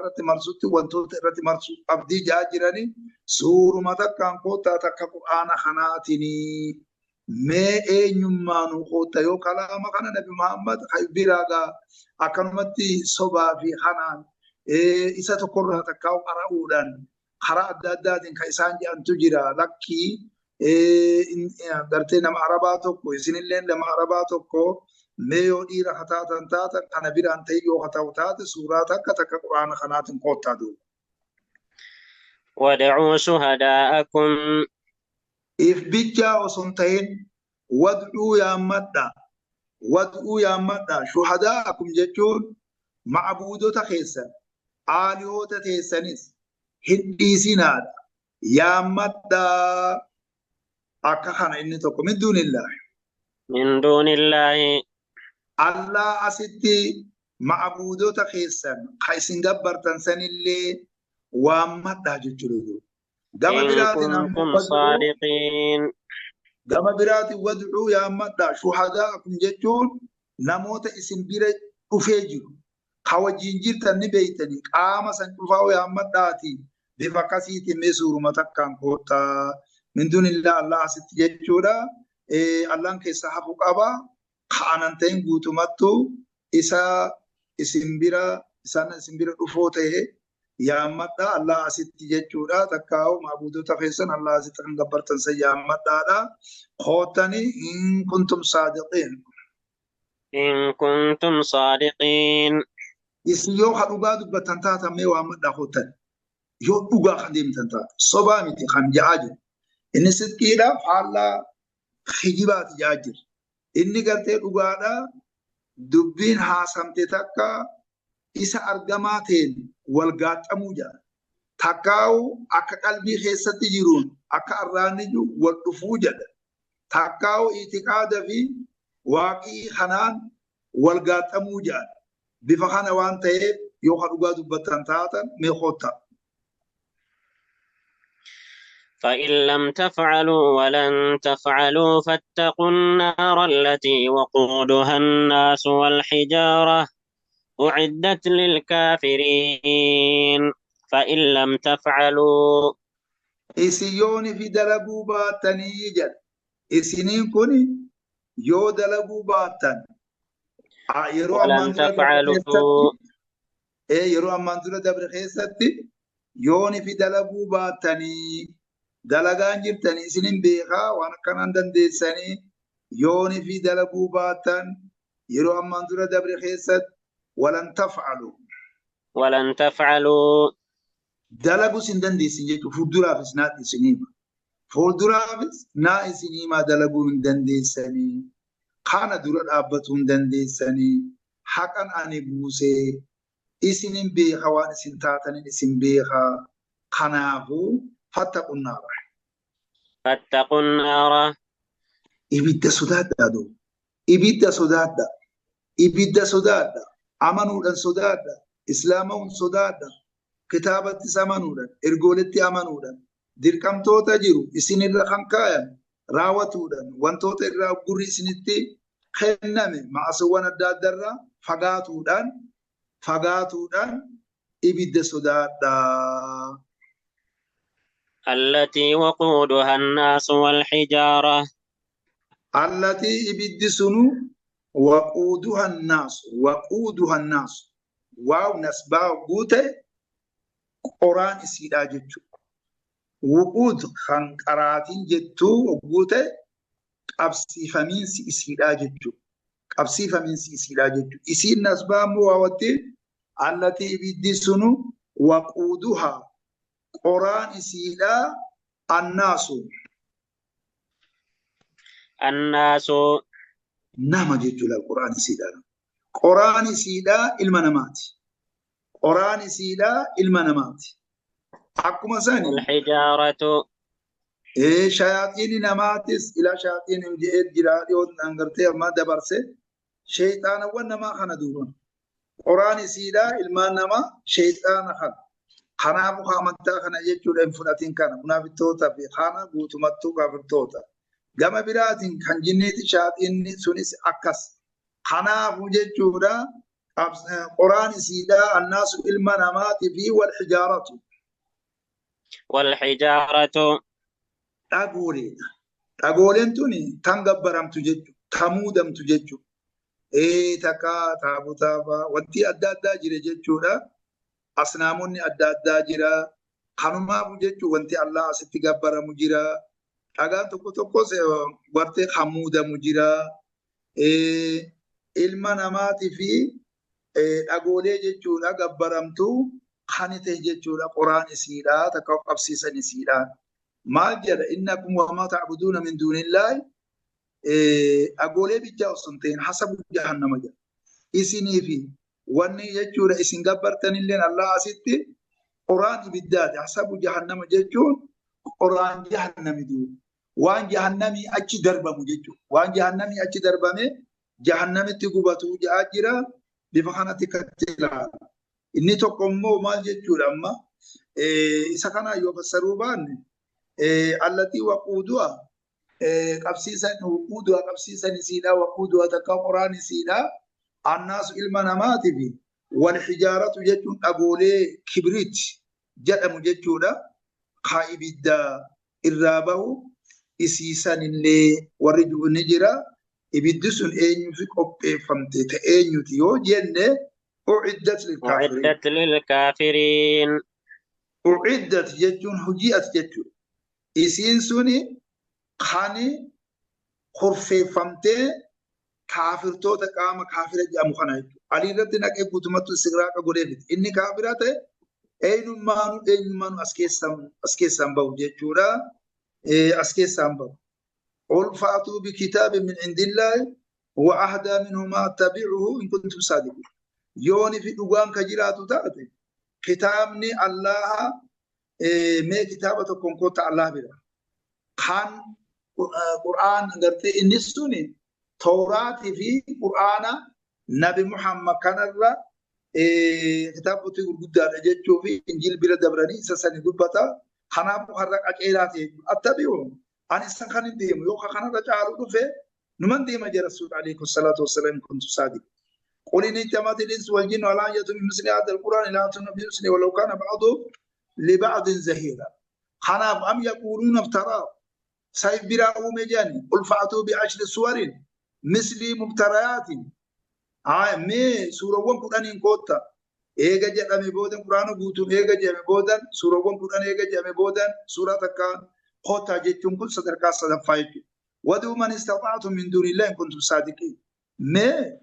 رت مرسوتي وانتو رت مرسوت قبضي جاجراني سور متكا انقوتا تكا قرآن خناتني ما نمانو خوتا يو كلام خنا نبي محمد خيبيراغا أكنمتي صبا في خنان إسا تقرها تكاو قرأودان خرا أدادات كيسان جان تجرى لكي درتي نم عرباتوكو يسين اللين لما عرباتوكو ميو ديرا خطاتن تاتا أنا بيران تيجو خطاوتات سوراتك تكا قرآن خناتن قوتا دو ودعوا شهداءكم إف بيجا وسنتين ودعوا يا مدى شهداءكم جتون معبودو تخيسا آليو تتيسانيس هدي سناد يا مدى أكخنا إني تقو من دون الله الله أسدي معبودو تخيسا خيسين دبر تنسان اللي ومدى جتلو إن كنتم صادقين gama biraati wad'uu yaammadha shuhadaa'akum jechuun namoota isin bira dhufee jiru ka wajjin jirtan ni beeytanii qaama san dhufaa yaammadhaati bifa akkasiitiin mee suuruma takkaan koottaa min dunillah Allah asitti jechuudha Allahn keessa hafu qaba ka'anan ta'in guutumattu isin bira dhufoo ta'e yaammadha Allah asitti jechuudha takkaawu maabudota keessan Allah asitti kan gabbartan san yaammadhaadha qootanii in kuntum saadiqiin isin yoo ka dhugaa dubbatan taatan mee waammadha qootan yoo dhugaa kan deemtan taatan sobaa miti kan ja'aa jiru inni sidqiidha faallaa hijibaati ja'aa jiru inni gartee dhugaadha dubbiin haasamte takka isa argamaa ta'een wal gaaxamuu jira takkaawu akka qalbii keessatti jiruun akka arraanni jiru wal dhufuu jedha takkaawu itiqaada fi waaqii kanaan wal gaaxamuu jira bifa kana waan ta'eef yoo ka dhugaa dubbatan taatan mee qoota فإن لم تفعلوا ولن تفعلوا فاتقوا النار التي وقودها الناس والحجارة أعدت للكافرين فإن لم تفعلوا إسيوني في دلبو باتني جد إسنين كوني يو دلبو باتن ولن تفعلوا يرو أمانتو دبر خيستي يوني في دلبو باتني دلغان جبتني إسنين بيخا وانا كانان دندساني يوني في دلبو باتن يرو أمانتو دبر خيست ولن تفعلوا دلقوا سندن دي سنجيتو فردرا في سنات دي سنيما فردرا في نا سنيما دلقوا من دن دي سني خانا درد آبتون دن دي سني حقا آني بوسي إسنين بيخا وان سنتاتن إسن بيخا خنافو فاتقوا النار إبدا سداد دادو إبدا سداد amanuudhaan sodaadha islaamaun sodaadha kitaabatti amanuudhaan ergooletti amanuudhaan dirqamtoota jiru isinirra kan kaayan raawwatuudhaan wantoota irraa gurri isinitti kenname maasiiwwan adda addaarraa fagaatuudhaan ibidda sodaadha التي وقودها الناس والحجارة. التي إبدسنو وقودها الناس واو نسبا بوته قرآن إسيدا جتشو وقود خنقراتين جتو بوته قبسي فمينسي إسيدا جتشو قبسي فمينسي إسيدا جتشو إسيد نسبا مواوتي التي إبدسنو وقودها قرآن إسيدا الناس نما جتشو القرآن إسيدا قرآن إسيدا المنامات قرآن إسيدا المنامات حكما ثاني والحجارة. شياطين نماتس إلى شياطين جئت جرادي ونغرتي ما دبرسه شيطان ونما خندورون قرآن إسيدا المنامة شيطان خنا مخامنتا خنا جتشو الانفلاتين كان منافقتوتا في خانا قوتمتو كافرتوتا قام براتين كان جنيت شياطين سنس أكس خنا جتشو قرآن سيدا الناس المنامات فيه والحجارة. أقولين توني تنقبرم تججو تمودم تججو تكا تابوتابا ودي أدادا جري ججو أصناموني أدادا جرا خنما بججو وانتي الله ستقبرم جرا أغان تكو سي ورتي خمودا مجرا المنامات فيه أقولي جتشولا قبرمتو خانته جتشولا قرآن سيدا تكوك أبسيسا سيدا ما جد إنكم وما تعبدون من دون الله أقولي بجاو سنتين حسب جهنم جد إسيني في واني جتشولا إسين قبرتن اللين الله ستي قرآن بالذات حسب جهنم جتشون قرآن جهنم دون وان جهنمي أجي دربم جتشو وان جهنمي أجي دربمي جهنمي تقبطو جاجرا بفخانتي كتلا إني تقومو مال جتشول أما سكنا يفسروا بان التي وقودها قبسيسا وقودها قبسيسا سيدا وقودها تكا قرآن سيدا الناس المنامات في والحجارة جتشون أقولي كبريت جدم جتشولا خائب الدا إرابه إسيسا اللي ورجو نجرا إبدسون أين في قبة فمتة أين يتيو جنة أعدت للكافرين. أعدت جتون هجيئت جتون إسين سوني خاني خرفة فمتة كافر تو تقام كافر جامو خنايت علي رتنا كبوتمتو سغراك غوليت إني كافرات أين مانو أسكيسام باو جتورا أسكيسام باو قل فأتوا بكتاب من عند الله وأهدى منه ما أتبعه إن كنتم صادقين يوني في دوغان كجيرات تاتي كتابني الله ما كتابة كونكوت الله بلا خان قرآن درتي إنستوني توراة في قرآن نبي محمد كان الله كتابة تقول جتشو في إنجيل بلا دبراني سسني قبطا خنا بخرق أجيراتي أتبعهم أنا سنخان ديم يوخا خنا رجعوا دفه نمن ديم جاء رسول عليه الصلاة والسلام كنت صادق قل إن اجتمعت الإنس والجن ولا يأتون بمثل هذا القرآن لا يأتون بمثله ولو كان بعضهم لبعض زهيرا خنا أم يقولون افتراه سيف براءه مجاني قل فأتوا بعشر سور مثل مفتريات مي سورة قرآن كوتا إيجا جاء مبودن قرآن بوتون إيجا جاء مبودن سورة قرآن إيجا جاء مبودن سورة تكان قوتا جتون كل صدركا صدفايك ودو من استطعتم من دون الله إن كنتم صادقين ما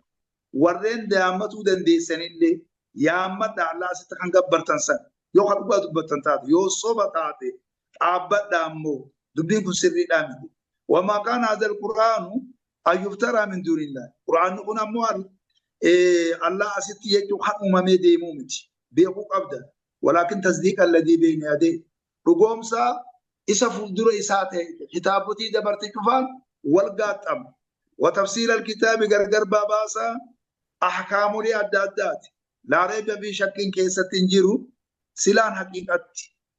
ورين دامتو دن دي سنين يا أمد الله ستخان قبرتن سن يو خلقوا دبتن تاتي يو صوبة تاتي عبد دامو دبين كن سري دامي وما كان هذا القرآن أن يفترى من دون الله قرآن نقول أموال الله ستي يجو حق أمامي دي مومتي بيقوك أبدا ولكن تصديق الذي بين يديه رقوم سا إسا فلدر إساته كتابتي دبرتي كفان والقاتم وتفسير الكتاب غرغر باباسا أحكام لي أدادات لا ريب في شك كيسة تنجرو سلان حقيقة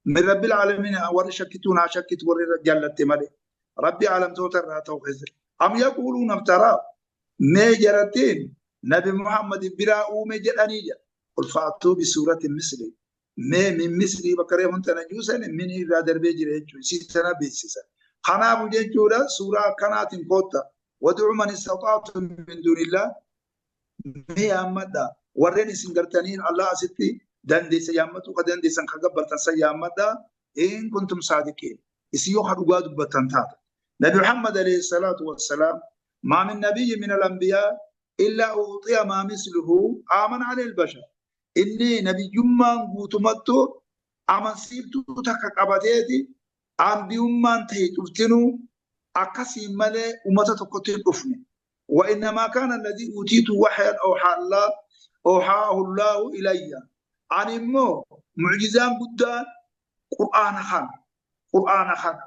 من رب العالمين ورشكتون عشكت ورجالة مالي ربي عالم توتر توخزر أم يقولون افترى ميجرتين نبي محمد براء ميجر أنيجا قل فأتوا بسورة مثله من مصر بكره هون تنجوسا من رادر بيجري سيتنا بيسيسا خنا بوجيجورا سورة كانت كوتا ودعوا من استطعتم من دون الله مي أمدا ورني سنجرتنين الله ستي دندي سيامتو قدندي سنخجبر تسيامدا إن كنتم صادقين يسيو حدوغاد بتنتات نبي محمد عليه الصلاة والسلام ما من نبي من الأنبياء إلا أعطي ما مثله آمن عليه البشر إني نبي جمان قوتمتو أمن سيبتو تكاكبتيتي أنبي أمان تهيتفتنو أكسي ملي أمتا تقتل أفني وإنما كان الذي أوتيت وحيا أوحاه الله إلي عن إمو معجزان قدان قرآن خان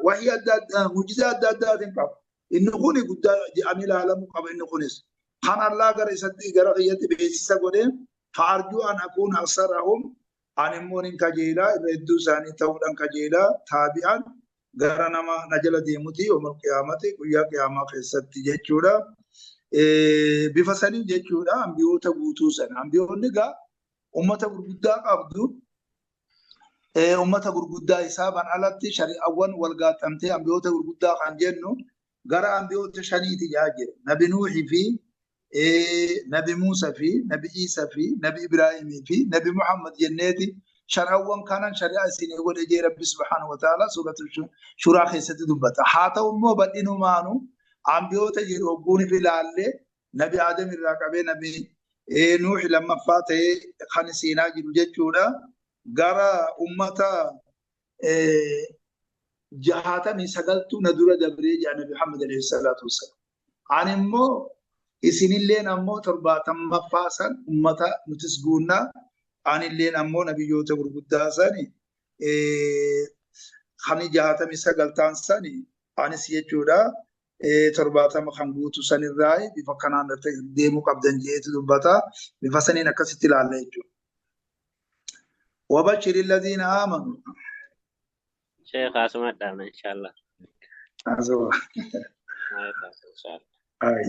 وهي معجزات دادات قبل إن خوني قدان أمي العالم قبل إن خونيس خان الله قرأ يسدي قرأ يتي بيسيسا قدين فأرجو أن أكون أكثرهم عن إمو كجيلا ردو ساني تولان كجيلا تابعا قرأ نما نجل ديمتي يوم القيامة قيا قيامة خيستي جيشورا بفصلين جيشورا أنبيوتا قوتوسا أنبيو نقا أمتا قرقودا قبضو أمتا قرقودا إسابا على شريعة والقات أمتي أنبيوتا قرقودا خان جنو قرأ أنبيوتا شنيتي جاجر نبي نوحي في نبي موسى في نبي عيسى في نبي إبراهيم في نبي محمد جنيتي شرعوا كان شريعة سيني يقول إجي ربي سبحانه وتعالى سورة الشورى خيسة دبتا حتى أمو بدينو مانو أنبيوتا جيروبوني في لالي نبي آدم الراقبي نبي نوح لما فاته خان سينا جيرو جيشورا غرا أمتا جهاتا من سقلتو ندورة دبريج عن نبي محمد عليه الصلاة والسلام عن أمو إسن اللين أمو ترباتا مفاسا أمتا نتسقونا عن اللين أمو نبيوتا ورقودا ساني خاني جهاتا من سقلتان ساني عن سيجورا ترباتا مخنبوتو ساني الرأي بفكنا نرتك ديمو قبضان جيتو دبتا بفسنين أكسيتي لعليجو وبشر الذين آمنوا شيخ اسمع دعنا إن شاء الله. أزوا ما يخاف إن شاء الله. أي